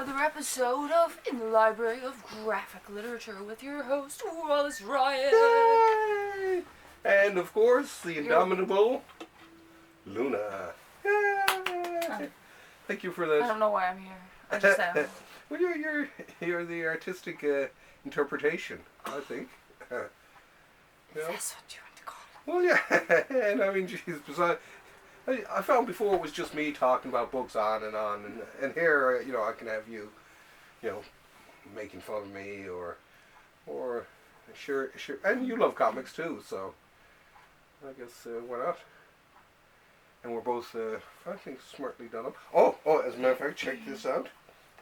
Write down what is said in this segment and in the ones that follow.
another episode of In the Library of Graphic Literature with your host, Wallace Ryan. Yay! And of course, the indomitable Luna. Yay! Thank you for that. I don't know why I'm here. I just am. Well, you're the artistic interpretation, I think. You know? That's what you want to call it. Well, yeah, and I mean, geez, besides, I found before it was just me talking about books on, and here, you know, I can have you, you know, making fun of me, or sure, and you love comics too, so I guess why not? And we're both, I think, smartly done up. Oh, as a matter of fact, check this out.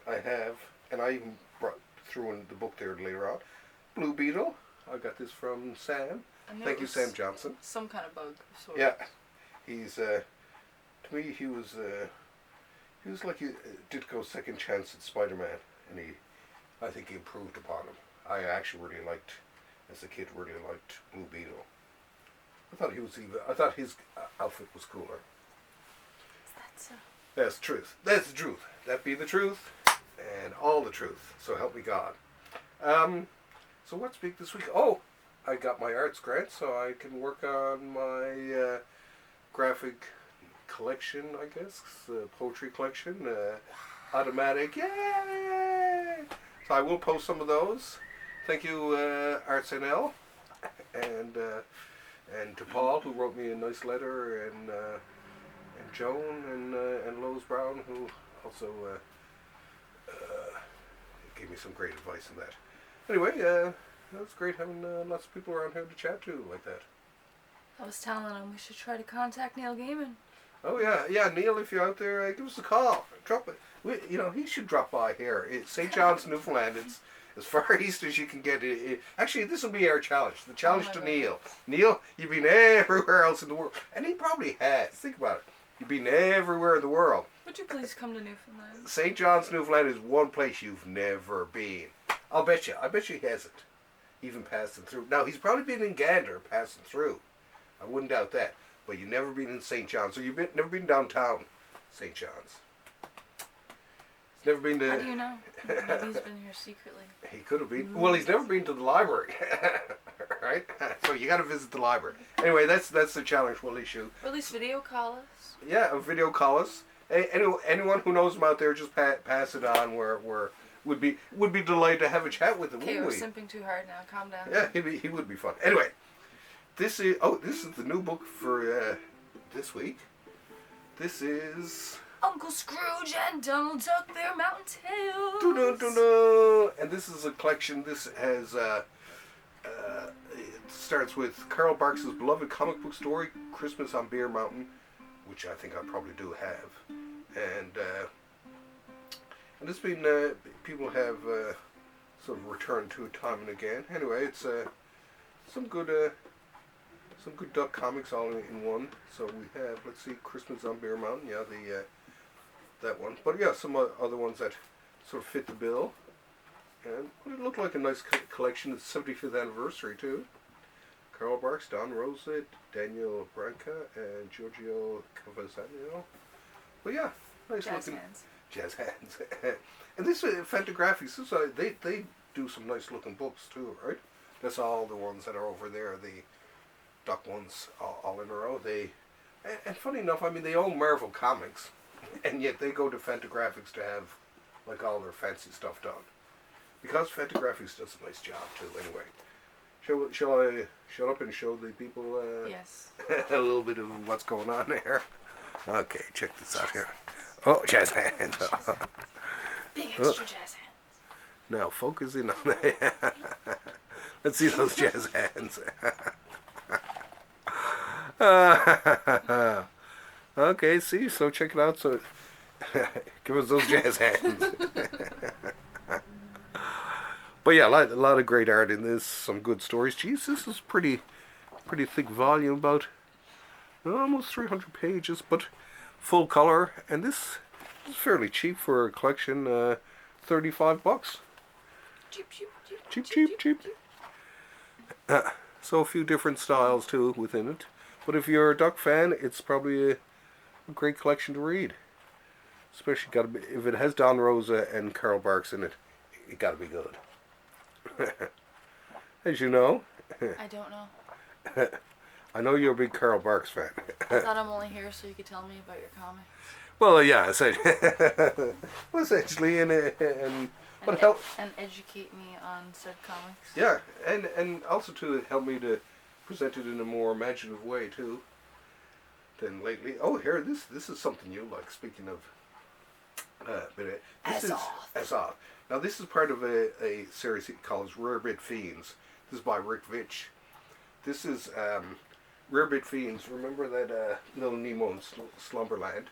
I have, and I even threw in the book there later on, Blue Beetle. I got this from Sam. Thank you, Sam Johnson. Some kind of bug. Sort yeah, he's to me he was like Ditko's second chance at Spider-Man, and I think he improved upon him. I actually really liked, as a kid, really liked Blue Beetle. I thought his outfit was cooler. Is that so? That's the truth. That's the truth. That be the truth, and all the truth. So help me God. So what's big this week? Oh, I got my arts grant, so I can work on my graphic collection, I guess, poetry collection, automatic. Yay! So I will post some of those. Thank you, Arts NL, and to Paul, who wrote me a nice letter, and Joan and Lois Brown, who also gave me some great advice on that. Anyway, that's great having lots of people around here to chat to like that. I was telling him we should try to contact Neil Gaiman. Oh yeah, Neil, if you're out there, give us a call. Drop it. He should drop by here. It's St. John's, Newfoundland. It's as far east as you can get. Actually, this will be our challenge. The challenge to Neil. Neil, you've been everywhere else in the world, and he probably has. Think about it. You've been everywhere in the world. Would you please come to Newfoundland? St. John's, Newfoundland is one place you've never been. I bet you he hasn't even passing through. Now, he's probably been in Gander passing through. I wouldn't doubt that. But you've never been in St. John's. So you've never been downtown St. John's. He's never been to... How do you know? Maybe he's been here secretly. He could have been. Well, he's never been to the library. Right? So you got to visit the library. Anyway, that's the challenge we'll issue. Or at least video call us. Yeah, a video call us. Anyone who knows him out there, just pass it on. Would be delighted to have a chat with him. Okay, we're simping too hard now. Calm down. Yeah, he would be fun. Anyway, this is the new book for this week. This is Uncle Scrooge and Donald Duck, Their Mountain Tales. Dun-dun-dun-dun. And this is a collection. This has it starts with Carl Barks' beloved comic book story, Christmas on Bear Mountain, which I think I probably do have, and it's been people have sort of returned to it time and again. Anyway, it's some good duck comics all in one. So we have, let's see, Christmas on Bear Mountain, yeah, that one. But yeah, some other ones that sort of fit the bill. And it looked like a nice collection. It's 75th anniversary too. Carl Barks, Don Rosa, Daniel Branca, and Giorgio Cavazzano. But yeah, nice looking. Jazz hands. And this Fantagraphics, they do some nice looking books too, right? That's all the ones that are over there, the duck ones, all in a row. And funny enough, I mean, they own Marvel Comics, and yet they go to Fantagraphics to have like all their fancy stuff done. Because Fantagraphics does a nice job too. Anyway, shall I shut up and show the people yes. a little bit of what's going on there? Okay, check this out here. Oh, jazz hands. Big extra jazz hands. Now focus in on that. Let's see those jazz hands. Okay, see, so check it out. So give us those jazz hands. But yeah, a lot of great art in this. Some good stories. Jeez, this is pretty thick volume, about almost 300 pages, but full color. And this is fairly cheap for a collection. $35. Cheap. So a few different styles too within it. But if you're a duck fan, it's probably a great collection to read. Especially got to be if it has Don Rosa and Carol Barks in it. It got to be good. As you know. I don't know. I know you're a big Carol Barks fan. I thought I'm only here so you could tell me about your comics. Well, yeah, essentially, but help and educate me on said comics. Yeah, and also to help me to present it in a more imaginative way too. Than lately. Oh, here, this is something you like. Speaking of, this is Azoth. Now, this is part of a series called Rarebit Fiends. This is by Rick Veitch. This is Rarebit Fiends. Remember that Little Nemo in Slumberland?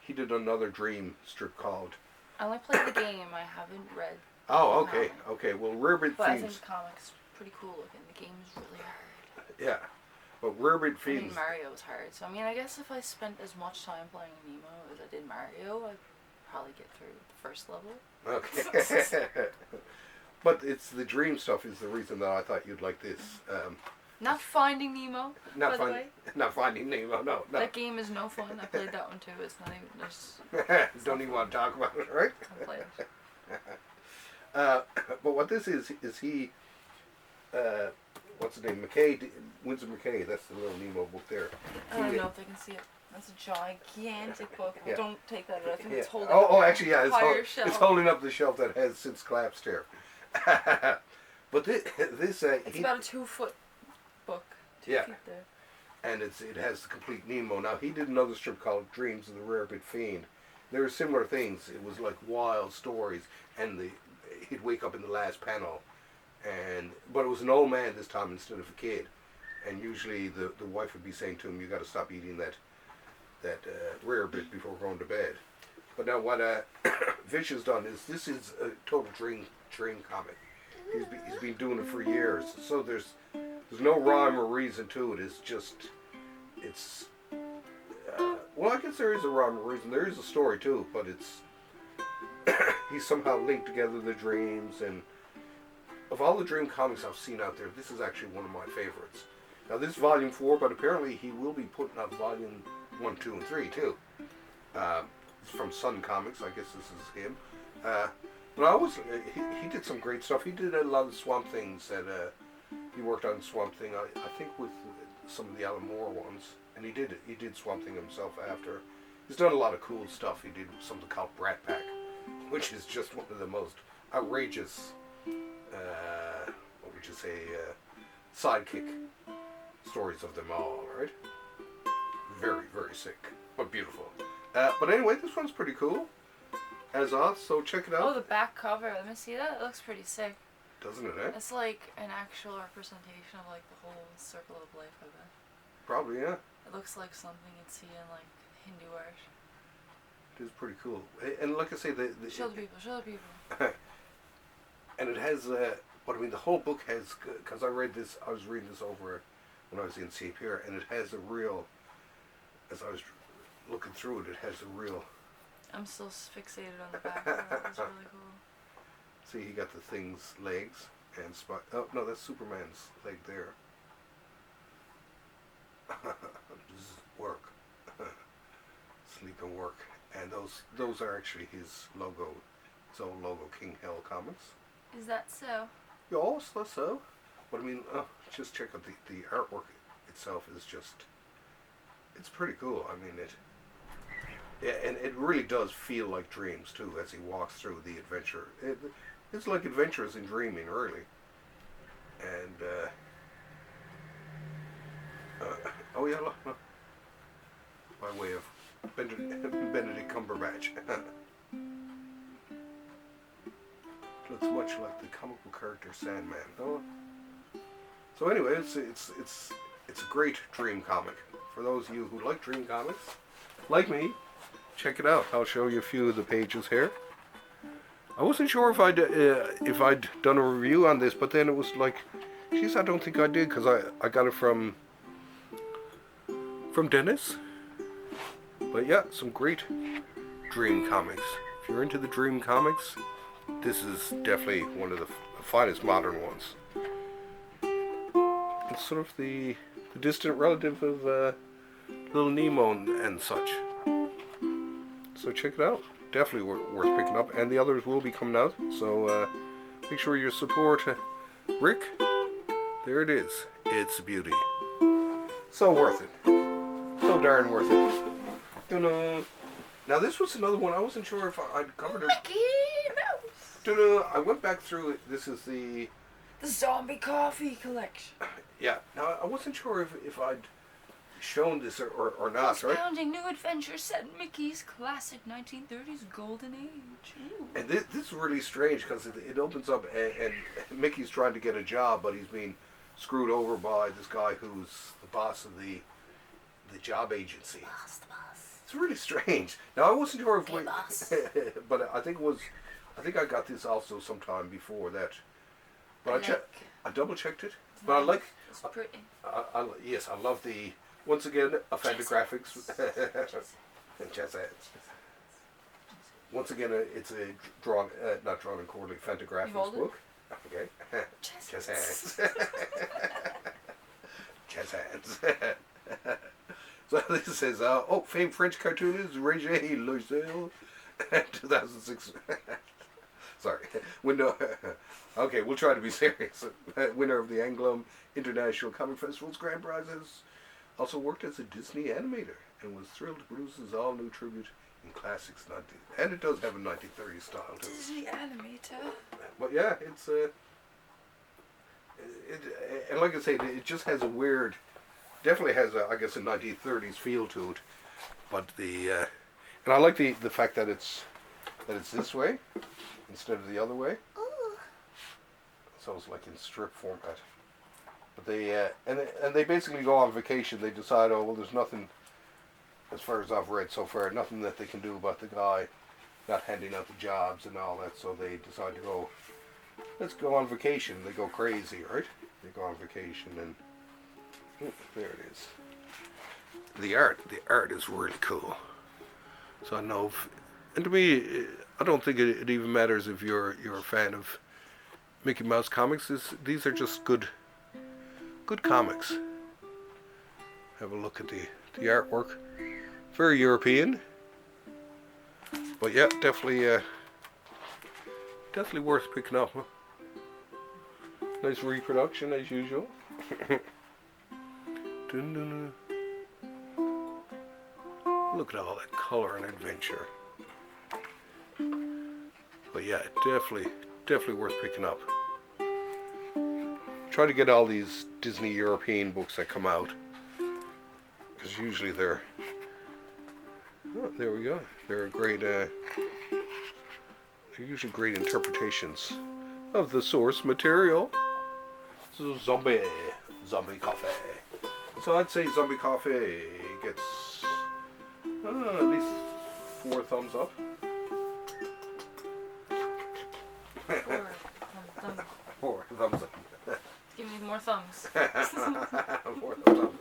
He did another Dream strip called. I only played the game. I haven't read. Oh, okay, okay. Well, Rarebit Fiends. But I think the comic's pretty cool looking. The game is really hard. Yeah, but Rarebit Fiends. I mean, Mario was hard. So I mean, I guess if I spent as much time playing Nemo as I did Mario, I'd probably get through the first level. Okay. But it's the Dream stuff is the reason that I thought you'd like this. Not Finding Nemo, by the way. Not Finding Nemo, no. That game is no fun. I played that one too. It's not even... Don't even want to talk about it, right? Don't play it. But what this is he... what's his name? McKay, Winsor McKay. That's the Little Nemo book there. I don't know if they can see it. That's a gigantic book. Yeah. Don't take that out. I think it's holding up actually, yeah. It's holding up the shelf that has since collapsed here. But this it's about a 2-foot book. 2 feet there. And it has the complete Nemo. Now, he did another strip called Dreams of the Rarebit Fiend. There were similar things. It was like wild stories, and he'd wake up in the last panel, but it was an old man this time instead of a kid. And usually the wife would be saying to him, "You got to stop eating that rarebit before going to bed." But now what Veitch has done is this is a total dream comic. He's been doing it for years, so there's no rhyme or reason to it. It's well, I guess there is a rhyme or reason. There is a story too, but it's he's somehow linked together the dreams. And of all the Dream comics I've seen out there, this is actually one of my favorites. Now this is volume 4, but apparently he will be putting out volume 1, 2, and 3 too. It's from Sun Comics. I guess this is him. But I always he did some great stuff. He did a lot of Swamp Things that he worked on Swamp Thing. I think with some of the Alan Moore ones, and he did Swamp Thing himself after. He's done a lot of cool stuff. He did something called Brat Pack, which is just one of the most outrageous, what would you say, sidekick stories of them all. Right? Very, very sick, but beautiful. But anyway, this one's pretty cool. Azoth, so check it out. Oh, the back cover. Let me see that. It looks pretty sick. Doesn't it, eh? It's like an actual representation of like the whole circle of life, I bet. Probably, yeah. It looks like something you'd see in like Hindu art. It is pretty cool. And like I say, show the people. And it has, but I mean, the whole book has, because I was reading this over when I was in CAP here, and it has a real, as I was looking through it, it has a real... I'm still fixated on the back of it. It's really cool. See, he got the Thing's legs and oh no, that's Superman's leg there. Work, sleep and work, and those are actually his logo, his old logo, King Hell Comics. Is that so? Yes, that's so. But I mean, just check out the artwork itself is just, it's pretty cool. I mean it. Yeah, and it really does feel like dreams too as he walks through the adventure. It's like Adventures in Dreaming, really. And oh yeah, look, by way of Benedict Cumberbatch. Looks much like the comic book character Sandman. Oh. So anyway, it's a great Dream comic for those of you who like Dream comics, like me. Check it out. I'll show you a few of the pages here. I wasn't sure if I'd done a review on this, but then it was like, geez, I don't think I did, because I got it from Dennis. But yeah, some great Dream comics. If you're into the Dream comics, this is definitely one of the finest modern ones. It's sort of the distant relative of Little Nemo and such. So check it out. Definitely worth picking up, and the others will be coming out. So make sure you support Rick. There it is. It's a beauty. So worth it. So darn worth it. Dun-dun. Now this was another one. I wasn't sure if I'd covered it. Mickey Mouse. Dun-dun. I went back through it. This is the Zombie Coffee Collection. Yeah. Now I wasn't sure if I'd shown this or not, right? Expounding new adventures set in Mickey's classic 1930s golden age. Ooh. And this is really strange because it opens up and Mickey's trying to get a job, but he's being screwed over by this guy who's the boss of the job agency. The boss. It's really strange. Now I wasn't sure if boss. but I think I got this also sometime before that. But I double checked it. But I like. It's pretty. Yes, I love the. Once again, a Fantagraphics. Jazz hands. Once again, it's a not drawn and quarterly Fantagraphics book. Okay. Jazz hands. Jazz hands. So this says, famed French cartoonist Roger Loisel, 2006. Sorry. Okay, we'll try to be serious. Winner of the Anglo International Comic Festival's Grand Prizes. Also worked as a Disney animator and was thrilled to produce his all-new tribute in classics 19. And it does have a 1930s style too. Disney animator. But yeah, it's and like I say, it just has a weird, definitely has a 1930s feel to it. But and I like the fact that it's this way instead of the other way. Ooh. So it's like in strip format. But they and they basically go on vacation. They decide, there's nothing, as far as I've read so far, nothing that they can do about the guy not handing out the jobs and all that. So they decide to go. Let's go on vacation. They go crazy, right? They go on vacation, and there it is. The art is really cool. So I know, and to me, I don't think it even matters if you're a fan of Mickey Mouse comics. These are just good comics. Have a look at the artwork. Very European. But yeah, definitely worth picking up. Huh? Nice reproduction as usual. Look at all that color and adventure. But yeah, definitely worth picking up. Try to get all these Disney European books that come out, because usually they're there we go. They're great. They're usually great interpretations of the source material. So zombie coffee. So I'd say zombie coffee gets at least 4 thumbs up. 4 thumbs up. Give me more thumbs. More thumbs up.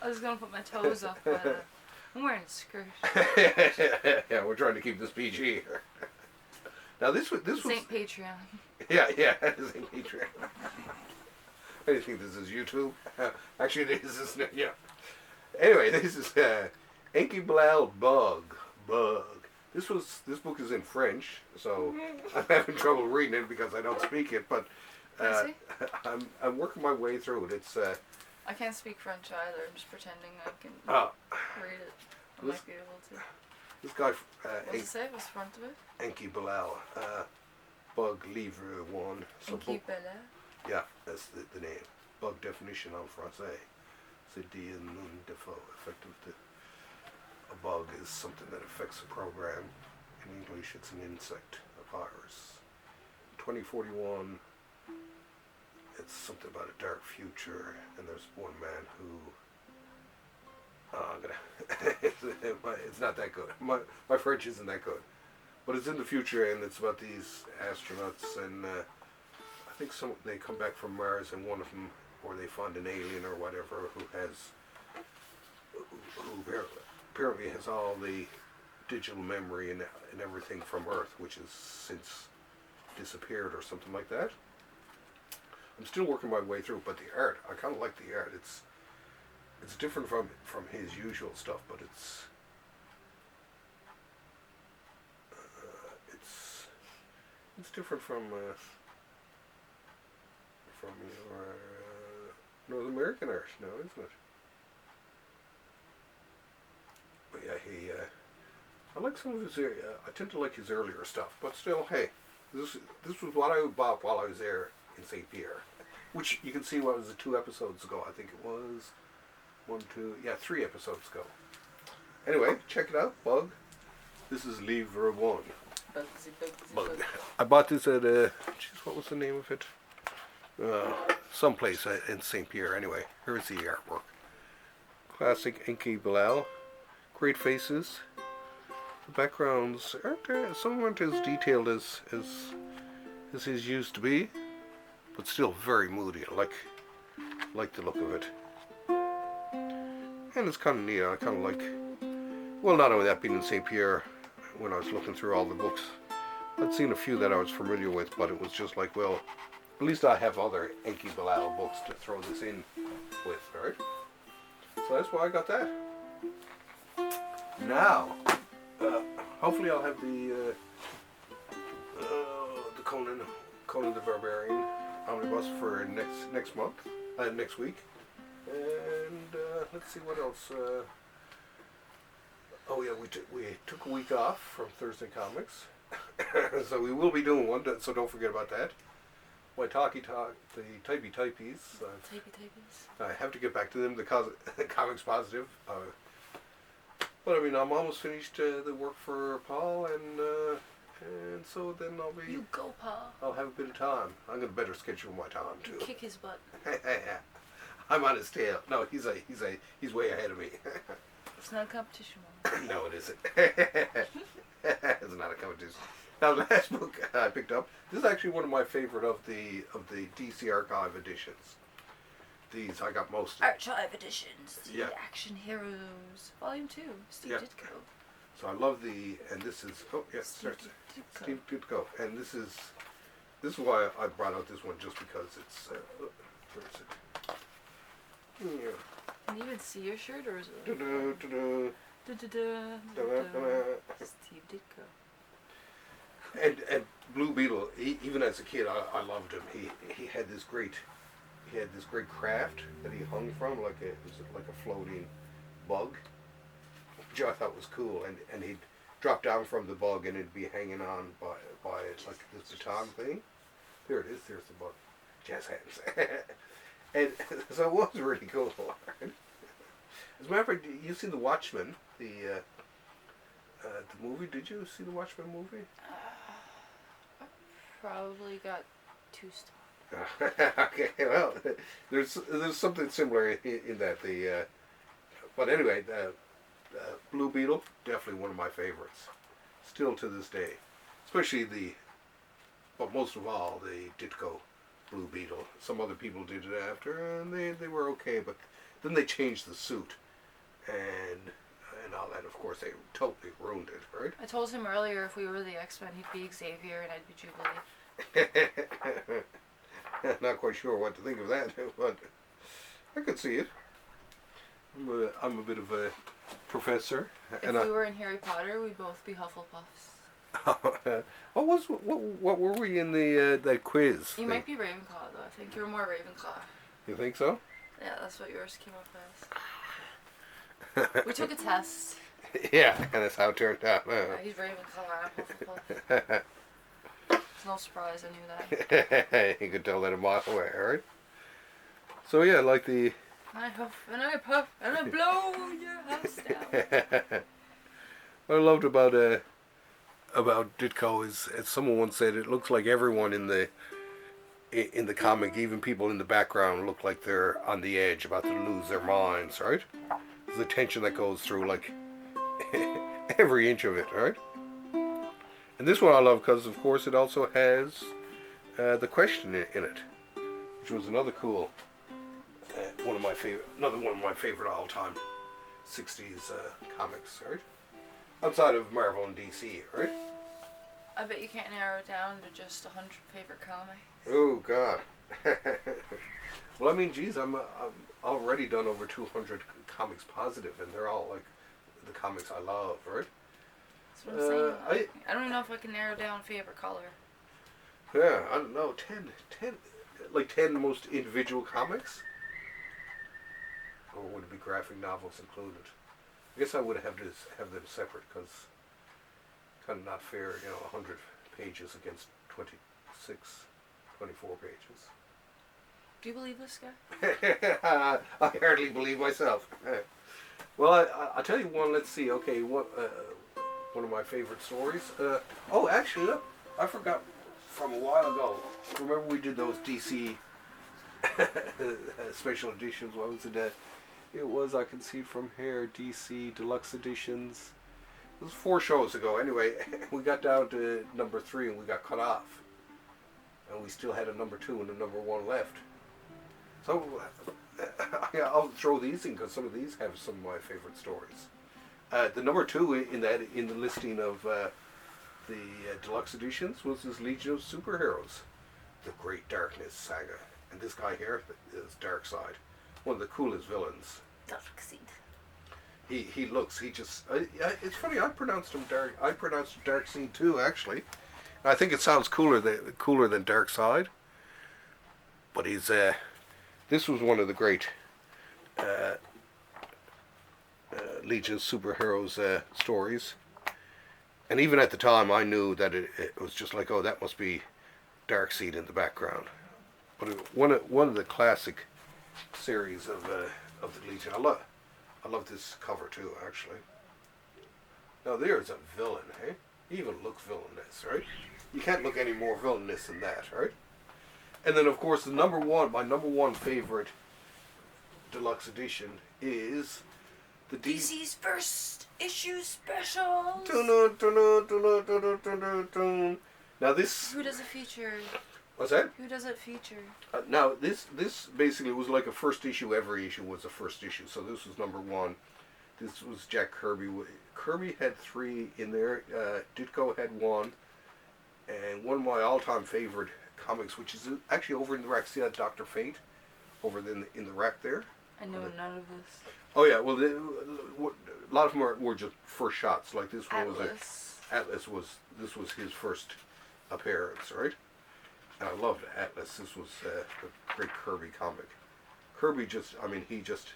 I was gonna put my toes up, but I'm wearing a skirt. Yeah, we're trying to keep this PG here. Now this was Saint Patreon. Yeah, Saint Patreon. I didn't think this is YouTube. Actually, it is, isn't it? Yeah. Anyway, this is Enki Bilal Bug. This book is in French, so I'm having trouble reading it because I don't speak it. But I'm working my way through it. It's I can't speak French either. I'm just pretending I can read it. I might be able to. This guy. What does it say? What's the front of it? Enki Bilal. Bug Livre 1. So Enki Bilal? Yeah, that's the name. Bug definition en français. C'est dire non défaut. Effective. A bug is something that affects a program. In English, it's an insect, a virus. 2041. It's something about a dark future, and there's one man who. It's not that good. My French isn't that good, but it's in the future, and it's about these astronauts, and I think they come back from Mars, and one of them, or they find an alien or whatever, who apparently has all the digital memory and everything from Earth, which has since disappeared or something like that. I'm still working my way through, but the art, I kind of like the art. It's different from his usual stuff, but It's different from your North American art now, isn't it? But yeah, I like some of his. I tend to like his earlier stuff, but still, hey, this was what I bought while I was there in St. Pierre, which you can see what was it, 2 episodes ago. I think it was 3 episodes ago. Anyway, check it out, Bug. This is Livre 1. Bug. I bought this at what was the name of it? Someplace in St. Pierre. Anyway, here's the artwork. Classic Enki Bilal. Great faces. The backgrounds aren't some aren't as detailed as his used to be, but still very moody. I like the look of it, and it's kind of neat. I kind of like. Well, not only that, being in St. Pierre, when I was looking through all the books, I'd seen a few that I was familiar with, but it was just like, well, at least I have other Enki Bilal books to throw this in with, right? So that's why I got that. Now, hopefully I'll have the Conan the Barbarian omnibus for next month, next week, and let's see what else. Oh yeah, we took a week off from Thursday Comics, so we will be doing one. So don't forget about that. My the typey typies. I have to get back to them. The COMIX Positive. But I mean, I'm almost finished the work for Paul, and so then I'll be. You go, Paul. I'll have a bit of time. I'm gonna better schedule my time too. Kick his butt. I'm on his tail. No, he's way ahead of me. It's not a competition, Mom. No, it isn't. It's not a competition. Now, the last book I picked up. This is actually one of my favorite of the DC Archive editions. These I got most. Archive editions. The Yeah. Action Heroes, Volume 2. Steve Yeah. Ditko. So I love and this is Steve Ditko, and this is why I brought out this one, just because it's where is it? Yeah. Can you even see your shirt, or is it? Steve Ditko. And Blue Beetle, even as a kid, I loved him. He had this great craft that he hung from, like a floating bug, which I thought was cool. And he'd drop down from the bug and it'd be hanging on by like this baton thing. There it is. There's the bug. Jazz hands. And so it was really cool. As a matter of fact, you see The Watchmen, the movie? Did you see the Watchmen movie? I probably got 2 stars. Okay, well, there's something similar in that. But anyway, Blue Beetle, definitely one of my favorites, still to this day. Especially but most of all, the Ditko Blue Beetle. Some other people did it after, and they were okay, but then they changed the suit, and all that. Of course, they totally ruined it, right? I told him earlier if we were the X-Men, he'd be Xavier and I'd be Jubilee. Not quite sure what to think of that, but I could see it. I'm a bit of a professor. If we were in Harry Potter, we'd both be Hufflepuffs. What were we in that quiz? You might be Ravenclaw, though. I think you're more Ravenclaw. You think so? Yeah, that's what yours came up as. We took a test. Yeah, and that's how it turned out. Yeah, he's Ravenclaw, I'm Hufflepuff. It's no surprise, I knew that. You could tell that a mile away, right? So yeah, like the... I huff and I puff and I blow your house down. What I loved about Ditko is, as someone once said, it looks like everyone in the comic, even people in the background, look like they're on the edge, about to lose their minds, right? There's the tension that goes through, like, every inch of it, right? And this one I love because, of course, it also has the question in it, which was another cool, another one of my favorite all-time 60s comics, right? Outside of Marvel and DC, right? I bet you can't narrow it down to just 100 favorite comics. Oh, God. Well, I mean, geez, I'm already done over 200 COMIX Positive, and they're all, like, the comics I love, right? That's what I'm saying. I don't even know if I can narrow down favorite color. Yeah, I don't know, 10 most individual comics? Or would it be graphic novels included? I guess I would have them separate, because kind of not fair, 100 pages against 26, 24 pages. Do you believe this guy? I hardly believe myself. Well, I'll tell you one. Let's see. Okay, one of my favorite stories. Oh, actually, look, I forgot from a while ago. Remember we did those DC special editions? What was it? It was, I can see from here, DC Deluxe Editions. It was 4 shows ago. Anyway, we got down to number 3 and we got cut off. And we still had a number 2 and a number 1 left. So I'll throw these in because some of these have some of my favorite stories. The number 2 in the listing of the deluxe editions was this Legion of Superheroes, the Great Darkness saga. And this guy here is Darkseid, one of the coolest villains. Darkseid. It's funny, I pronounced Darkseid too, actually. I think it sounds cooler than Darkseid. But this was one of the great Legion of Superheroes stories. And even at the time, I knew that it was just like, oh, that must be Darkseid in the background. But one of the classic series of the Legion. I love this cover too, actually. Now there's a villain, eh? He even looks villainous, right? You can't look any more villainous than that, right? And then, of course, my number one favorite deluxe edition is the DC's first issue special. Now this. Who does it feature? What's that? Who does it feature? Now this basically was like a first issue. Every issue was a first issue. So this was number 1. This was Jack Kirby. Kirby had 3 in there. Ditko had 1, and one of my all-time favorite comics, which is actually over in the rack. See that Dr. Fate over in the rack there? I know none of this. Oh yeah, well, a lot of them were just first shots. Like this one Atlas this was his first appearance, right? And I loved Atlas. This was a great Kirby comic. Kirby he just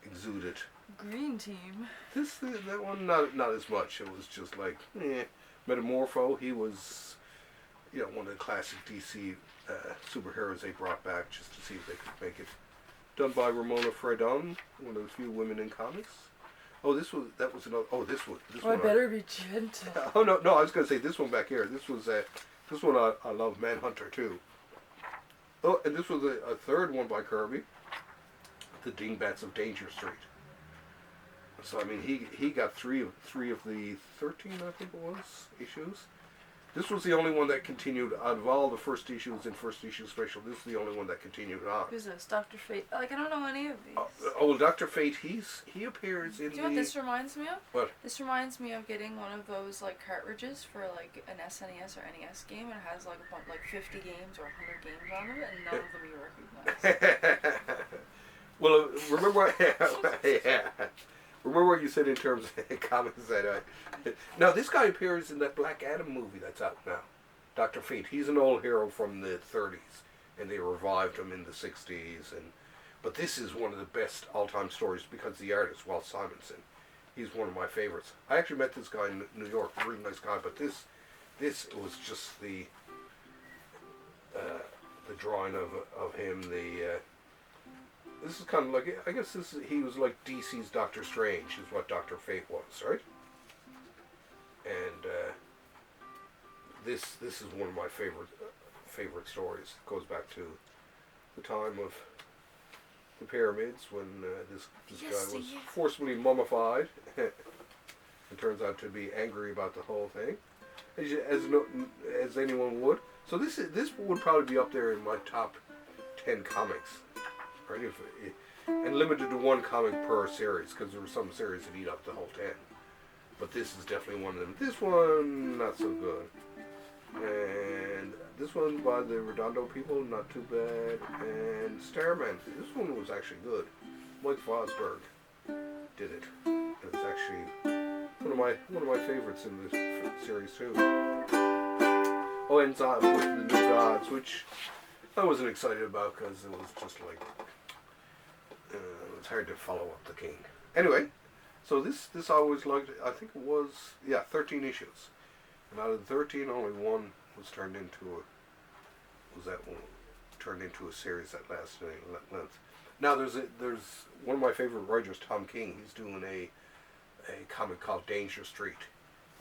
exuded. Green Team. That one not as much. It was just like Metamorpho. He was one of the classic DC superheroes they brought back just to see if they could make it. Done by Ramona Fredon, one of the few women in comics. Oh, this one. I better be gentle. Oh no, I was gonna say this one back here. This one I love, Manhunter too. Oh, and this was a third one by Kirby, the Dingbats of Danger Street. So he got three of the 13, I think it was, issues. This was the only one that continued out of all the first issues in first issue special. This is the only one that continued on. Who's this? Dr. Fate. I don't know any of these. Well, Dr. Fate, he appears in. Do you know what this reminds me of? What? This reminds me of getting one of those cartridges for an SNES or NES game, and it has 50 games or 100 games on it, and none of them you recognize. Well, remember what you said in terms of comics that now this guy appears in that Black Adam movie that's out now, Dr. Fate. He's an old hero from the 30s, and they revived him in the 60s. But this is one of the best all-time stories because the artist, Walt Simonson, he's one of my favorites. I actually met this guy in New York, a really nice guy. But this was just the drawing of him. This is kind of like, I guess he was like DC's Doctor Strange, is what Dr. Fate was, right? And this is one of my favorite stories. It goes back to the time of the pyramids when this guy was forcibly mummified and turns out to be angry about the whole thing, as anyone would. So this would probably be up there in my top 10 comics. Right? And limited to 1 comic per series, because there were some series that eat up the whole 10. But this is definitely one of them. This one, not so good. And this one by the Redondo people, not too bad. And Starman, this one was actually good. Mike Fosberg did it. And it's actually one of my favorites in this series too. Oh, and Azoth with the new gods, which I wasn't excited about because it was just like it was hard to follow up the king. Anyway, so this I always liked. I think it was 13 issues, and out of the 13, only one was turned into a series that lasted any length. Now there's one of my favorite writers, Tom King. He's doing a comic called Danger Street,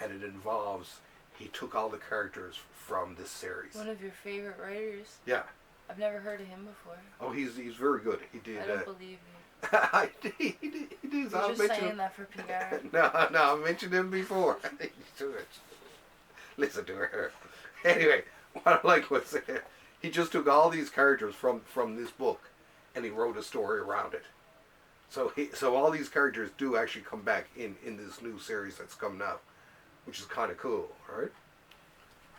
and it involves, he took all the characters from this series. One of your favorite writers? Yeah. I've never heard of him before. Oh, he's very good. He did. I don't believe you. he did. You're just saying that for PR. No, I mentioned him before. Listen to her. Anyway, what I like was he just took all these characters from this book, and he wrote a story around it. So all these characters do actually come back in this new series that's coming out, which is kind of cool, right?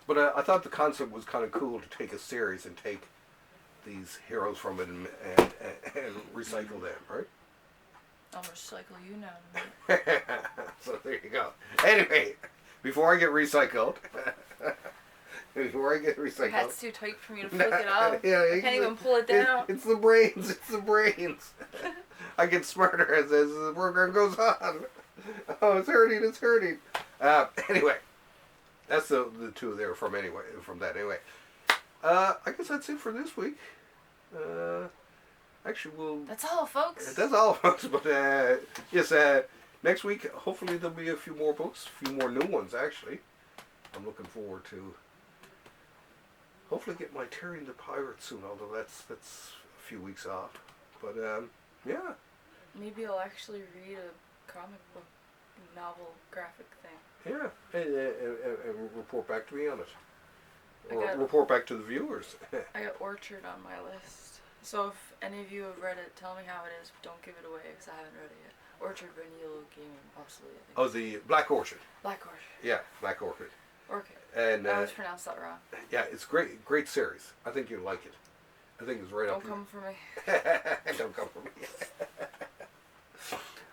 But I thought the concept was kind of cool to take a series and take these heroes from it and recycle them, right? I'll recycle you now. So there you go. Anyway, before I get recycled, That's too tight for me to flick it off. Yeah, I can't even pull it down. It's the brains. It's the brains. I get smarter as the program goes on. Oh, it's hurting. Anyway, that's the two there from that anyway. I guess that's it for this week. Actually, That's all, folks. That's all, folks. But yes, next week hopefully there'll be a few more books, a few more new ones. Actually, I'm looking forward to hopefully get my Tyrion the Pirate soon. Although that's a few weeks off. But yeah. Maybe I'll actually read a comic book novel graphic thing. Yeah, and report back to me on it. Or report back to the viewers. I got Orchard on my list. So if any of you have read it, tell me how it is. Don't give it away because I haven't read it yet. Orchard by Ilogl, possibly, I think. Oh, the Black Orchard. Black Orchard. Yeah, Black Orchard. Orchid. And I always pronounced that wrong. Yeah, it's great series. I think you'll like it. I think it's right up. Don't come for me. Don't come for me.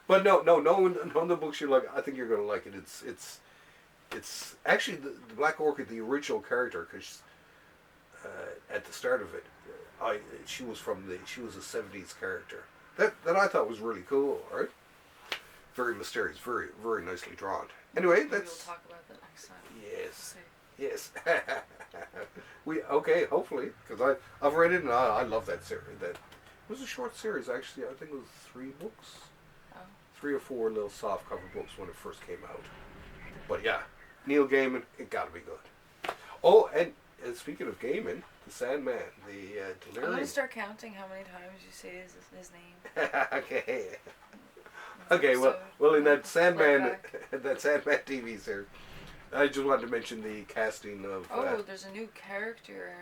But no, the books you like, I think you're going to like it. It's actually the Black Orchid, the original character, because at the start of it, she was a 70s character that I thought was really cool, right? Very mysterious, very very nicely drawn. Anyway, Maybe we'll talk about that next time. Yes. Hopefully, because I've read it and I love that series. That was a short series actually. I think it was 3 books. 3 or 4 little soft cover books when it first came out. But yeah, Neil Gaiman, it got to be good. Oh, and speaking of Gaiman, the Sandman, the Delirium. I'm gonna start counting how many times you say his name. Okay. Well, in that Sandman TV series, I just wanted to mention the casting of. There's a new character,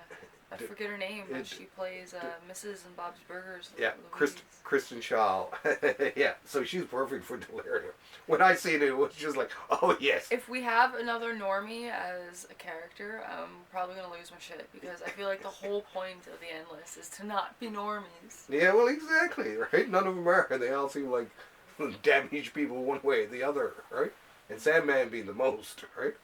and I forget her name, but she plays Mrs. and Bob's Burgers. Yeah, Kristen Shaw. Yeah, so she's perfect for Delirium. When I seen it, it was just like, oh yes. If we have another normie as a character, I'm probably gonna lose my shit because I feel like the whole point of the Endless is to not be normies. Yeah, well, exactly, right? None of them are. They all seem like damaged people one way or the other, right? And Sandman being the most, right?